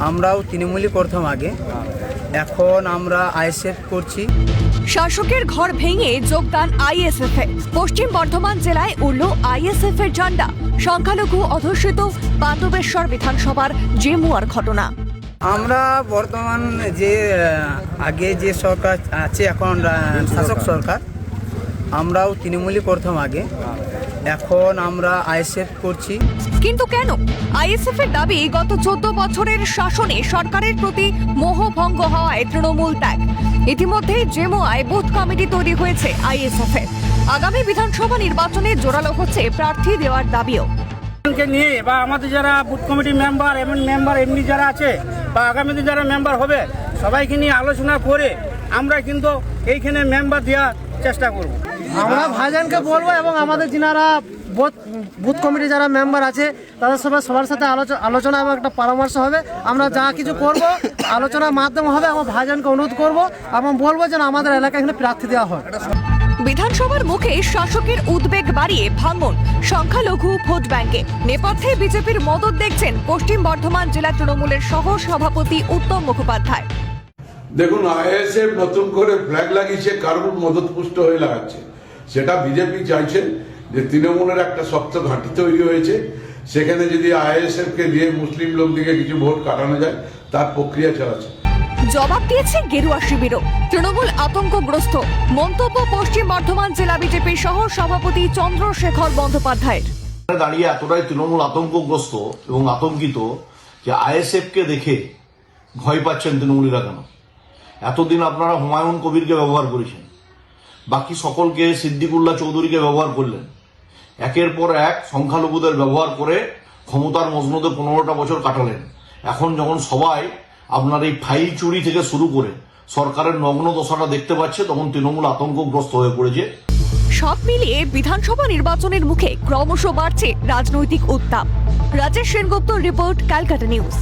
আমরাও তৃণমূলই করতাম আগে, এখন আমরা আইএসএফ করছি। শাসকের ঘর ভেঙে যোগদান আইএসএফ এ। পশ্চিম বর্ধমান জেলায় উড়ল আইএসএফ এর ঝান্ডা। সংখ্যালঘু অধ্যুষিত বান্দবেশ্বর বিধানসভার জেমুয়ার ঘটনা। আমরা বর্তমান যে আগে যে সরকার আছে এখন শাসক সরকার, আমরাও তৃণমূলই করতাম আগে, এখন আমরা আইএসএফ করছি। কিন্তু কেন? আইএসএফ এর দাবি গত 14 বছরের শাসনে সরকারের প্রতি মোহভঙ্গ হওয়ায় তৃণমূল ত্যাগ। ইতিমধ্যে জেমুয়ায় বুথ কমিটি তৈরি হয়েছে আইএসএফ এর। আগামী বিধানসভা নির্বাচনে জোরালো হচ্ছে প্রার্থী দেওয়ার দাবিও। নিয়ে বা আমাদের যারা বুথ কমিটি মেম্বার এমনি যারা আছে বা আগামীতে যারা মেম্বার হবে সবাইকে নিয়ে আলোচনা করে আমরা কিন্তু এইখানে মেম্বার দেওয়ার চেষ্টা করব। আমরা ভাইজানকে বলবো এবং আমাদের যিনারা বুথ কমিটি যারা মেম্বার আছে তাদের সবার সাথে আলোচনা এবং একটা পরামর্শ হবে। আমরা যা কিছু করব আলোচনার মাধ্যমে হবে। আমার ভাইজানকে অনুরোধ করব এবং বলবো যেন আমাদের এলাকায় এখানে প্রার্থী দেওয়া হয়। বিধানসভার মুখে শাসকের উদ্বেগ বাড়িয়ে ভাঙন সংখ্যালঘু ভোট ব্যাংকে। নেপথ্যে বিজেপির মদত দেখছেন পশ্চিম বর্ধমান জেলা তৃণমূলের সহ সভাপতি উত্তম মুখোপাধ্যায়। দেখুন, আইএসএফ নতুন করে ফ্ল্যাগ লাগিয়েছে, কারণ মদত পুষ্ট হয়ে লাগাচ্ছে। সেটা বিজেপি চাইছে যে তৃণমূলের একটা শক্ত ঘাঁটি তৈরি হয়েছে, সেখানে যদি আইএসএফ কে দিয়ে মুসলিম লোক দিকে কিছু ভোট কাটানো যায় তার প্রক্রিয়া চালাচ্ছে। জবাব দিয়েছে গেরুয়া শিবিরও। তৃণমূল আতঙ্কগ্রস্ত মন্তব্য পশ্চিম বর্ধমান জেলা বিজেপির সহ সভাপতি চন্দ্রশেখর বন্দ্যোপাধ্যায়ের। দাঁড়িয়ে এতটাই তৃণমূল আতঙ্কগ্রস্ত এবং আতঙ্কিত যে আইএসএফ কে দেখে ভয় পাচ্ছেন তৃণমূলীরা। কেন? এতদিন আপনারা হুমায়ুন কবিরকে ব্যবহার করেছেন, বাকি সকলকে সিদ্দিকুল্লাহ চৌধুরীকে ব্যবহার করলেন, একের পর এক সংখ্যালঘুদের ব্যবহার করে ক্ষমতার মসনদে 15টা বছর কাটালেন। এখন যখন সবাই আপনার এই ফাইল চুরি থেকে শুরু করে সরকারের নগ্ন দশাটা দেখতে পাচ্ছে, তখন তৃণমূল আতঙ্কগ্রস্ত হয়ে পড়েছে। সব মিলিয়ে বিধানসভা নির্বাচনের মুখে ক্রমশ বাড়ছে রাজনৈতিক উত্তাপ। রাজেশ সেনগুপ্তর রিপোর্ট, ক্যালকাটা নিউজ।